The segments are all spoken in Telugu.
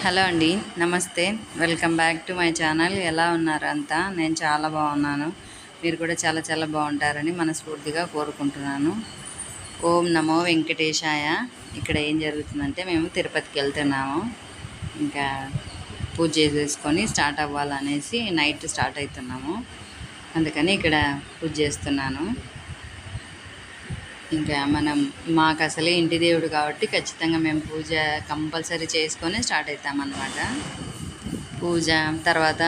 హలో అండి, నమస్తే. Welcome back to my channel. ఎలా ఉన్నారు అంతా? నేను చాలా బాగున్నాను. మీరు కూడా చాలా చాలా బాగుంటారని మనస్ఫూర్తిగా కోరుకుంటున్నాను. ఓం నమో వెంకటేశాయ. ఇక్కడ ఏం జరుగుతుందంటే మేము తిరుపతికి వెళ్తున్నాము. ఇంకా పూజ చేసేసుకొని స్టార్ట్ అవ్వాలనేసి నైట్ స్టార్ట్ అవుతున్నాము. అందుకని ఇక్కడ పూజ చేస్తున్నాను. ఇంకా మాకు అసలే ఇంటి దేవుడు కాబట్టి ఖచ్చితంగా మేము పూజ కంపల్సరీ చేసుకొని స్టార్ట్ అవుతామన్నమాట. పూజ తర్వాత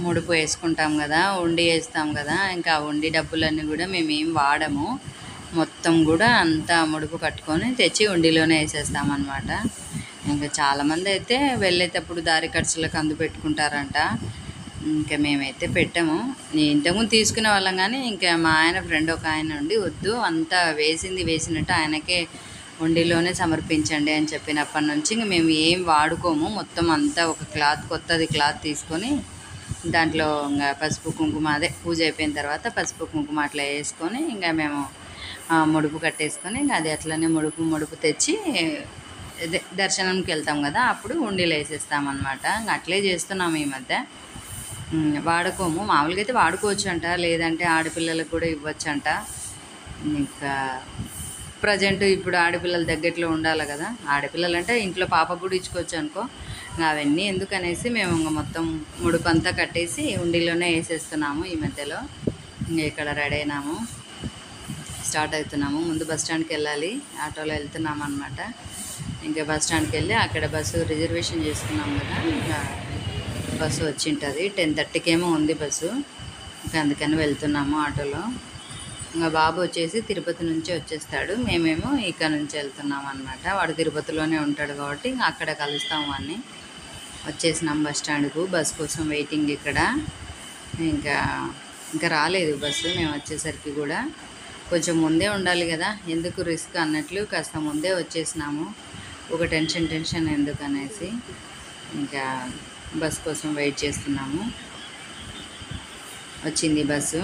ముడుపు వేసుకుంటాం కదా, ఉండి వేస్తాం కదా. ఇంకా ఉండి డబ్బులన్నీ కూడా మేము ఏం వాడము. మొత్తం కూడా అంతా ముడుపు కట్టుకొని తెచ్చి ఉండిలోనే వేసేస్తామన్నమాట. ఇంకా చాలామంది అయితే వెళ్ళేటప్పుడు దారి ఖర్చులకు అందు పెట్టుకుంటారంట. ఇంకా మేమైతే పెట్టాము. ఇంతకుముందు తీసుకునే వాళ్ళం, కానీ ఇంకా మా ఆయన ఫ్రెండ్ ఒక ఆయన ఉండి వద్దు, అంతా వేసినట్టు ఆయనకే ఉండిలోనే సమర్పించండి అని చెప్పినప్పటి నుంచి ఇంక మేము ఏం వాడుకోము. మొత్తం అంతా ఒక కొత్తది క్లాత్ తీసుకొని దాంట్లో ఇంకా పసుపు కుంకుమ, అదే పూజ అయిపోయిన తర్వాత పసుపు కుంకుమ అట్లా వేసుకొని ఇంకా మేము ముడుపు కట్టేసుకొని ఇంకా అది అట్లనే ముడుపు తెచ్చి దర్శనంకి వెళ్తాం కదా, అప్పుడు ఉండిలో వేసేస్తామన్నమాట. ఇంకా అట్లే చేస్తున్నాము ఈ మధ్య. వాడుకోము. మామూలుగా అయితే వాడుకోవచ్చు అంట, లేదంటే ఆడపిల్లలకు కూడా ఇవ్వచ్చు అంట. ఇంకా ప్రజెంట్ ఇప్పుడు ఆడపిల్లల దగ్గరలో ఉండాలి కదా. ఆడపిల్లలు అంటే ఇంట్లో పాప కూడా ఇచ్చుకోవచ్చు అనుకో. అవన్నీ ఎందుకనేసి మేము ఇంకా మొత్తం ముడుపు అంతా కట్టేసి ఉండిలోనే వేసేస్తున్నాము ఈ మధ్యలో. ఇంకా ఇక్కడ రెడీ అయినాము, స్టార్ట్ అవుతున్నాము. ముందు బస్ స్టాండ్కి వెళ్ళాలి, ఆటోలో వెళ్తున్నాము అనమాట. ఇంకా బస్ స్టాండ్కి వెళ్ళి అక్కడ బస్సు రిజర్వేషన్ చేసుకున్నాం కదా, ఇంకా బస్సు వచ్చి ఉంటుంది. 10:30కేమో ఉంది బస్సు. ఇంకా అందుకని వెళ్తున్నాము ఆటోలో. ఇంకా బాబు వచ్చేసి తిరుపతి నుంచి వచ్చేస్తాడు, మేమేమో ఇక్కడ నుంచి వెళ్తున్నాం అనమాట. వాడు తిరుపతిలోనే ఉంటాడు కాబట్టి ఇంకా అక్కడ కలుస్తాము అని వచ్చేసినాం బస్ స్టాండ్కు. బస్ కోసం వెయిటింగ్ ఇక్కడ. ఇంకా రాలేదు బస్సు. మేము వచ్చేసరికి కూడా కొంచెం ముందే ఉండాలి కదా, ఎందుకు రిస్క్ అన్నట్లు కాస్త ముందే వచ్చేసినాము. ఒక టెన్షన్ ఎందుకు అనేసి ఇంకా బస్ కోసం వెయిట్ చేస్తున్నాము. వచ్చింది బస్సు,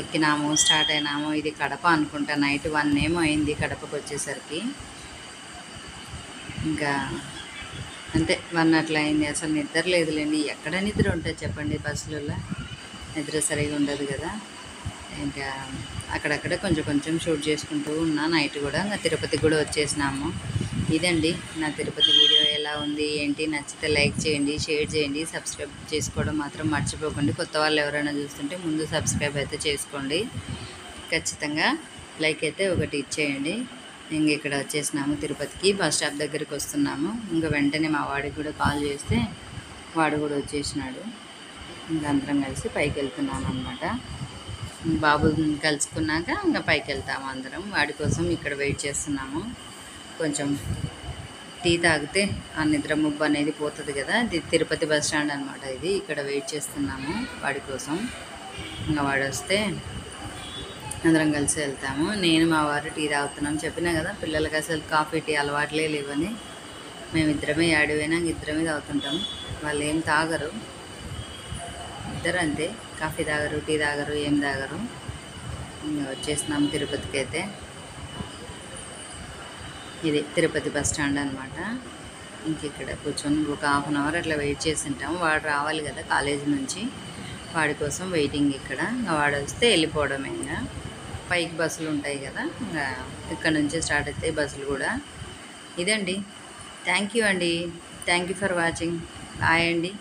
ఎక్కినాము, స్టార్ట్ అయినాము. ఇది కడప అనుకుంటా. నైట్ 1 ఏమో అయింది కడపకు వచ్చేసరికి. ఇంకా అంతే 1 అట్లా అయింది. అసలు నిద్ర లేదులేండి. ఎక్కడ నిద్ర ఉంటుంది చెప్పండి, బస్సులలో నిద్ర సరిగా ఉండదు కదా. ఇంకా అక్కడక్కడ కొంచెం షూట్ చేసుకుంటూ ఉన్నా నైట్ కూడా. ఇంకా తిరుపతికి కూడా వచ్చేసినాము. ఇదండి నా తిరుపతి వీడియో. ఎలా ఉంది ఏంటి, నచ్చితే లైక్ చేయండి, షేర్ చేయండి, సబ్స్క్రైబ్ చేసుకోవడం మాత్రం మర్చిపోకండి. కొత్త వాళ్ళు ఎవరైనా చూస్తుంటే ముందు సబ్స్క్రైబ్ అయితే చేసుకోండి. ఖచ్చితంగా లైక్ అయితే ఒకటి ఇచ్చేయండి. ఇంక ఇక్కడ వచ్చేసినాము తిరుపతికి. బస్ స్టాప్ దగ్గరికి వస్తున్నాము. ఇంకా వెంటనే మా వాడికి కూడా కాల్ చేస్తే వాడు కూడా వచ్చేసినాడు. ఇంకా అందరం కలిసి పైకి వెళ్తున్నాము అనమాట. బాబు కలుసుకున్నాక ఇంకా పైకి వెళ్తాము అందరం. వాడి కోసం ఇక్కడ వెయిట్ చేస్తున్నాము. కొంచెం టీ తాగితే ఆ నిద్ర ముబ్బు అనేది పోతుంది కదా. ఇది తిరుపతి బస్ స్టాండ్ అనమాట. ఇది ఇక్కడ వెయిట్ చేస్తున్నాము వాడి కోసం. ఇంకా వాడు వస్తే అందరం కలిసి వెళ్తాము. నేను మా వారు టీ తాగుతున్నాం. చెప్పినా కదా పిల్లలకి అసలు కాఫీ టీ అలవాట్లే లేవని. మేమిద్దరమే ఆడిపోయినా ఇద్దరమే తాగుతుంటాము. వాళ్ళు ఏం తాగరు, ఇద్దరు అంతే. కాఫీ తాగరు, టీ తాగరు, ఏం తాగరు. ఇంకా వచ్చేసినాము తిరుపతికి అయితే. ఇది తిరుపతి బస్ స్టాండ్ అనమాట. ఇంక ఇక్కడ కూర్చొని ఒక 1/2 అవర్ అట్లా వెయిట్ చేసి ఉంటాము. వాడు రావాలి కదా కాలేజీ నుంచి, వాడి కోసం వెయిటింగ్ ఇక్కడ. ఇంకా వాడు వస్తే వెళ్ళిపోవడమే. ఇంకా పైకి బస్సులు ఉంటాయి కదా, ఇంకా ఇక్కడ నుంచే స్టార్ట్ అవుతాయి బస్సులు కూడా. ఇదండి. థ్యాంక్ యూ అండి. Thank you for watching. Bye అండి.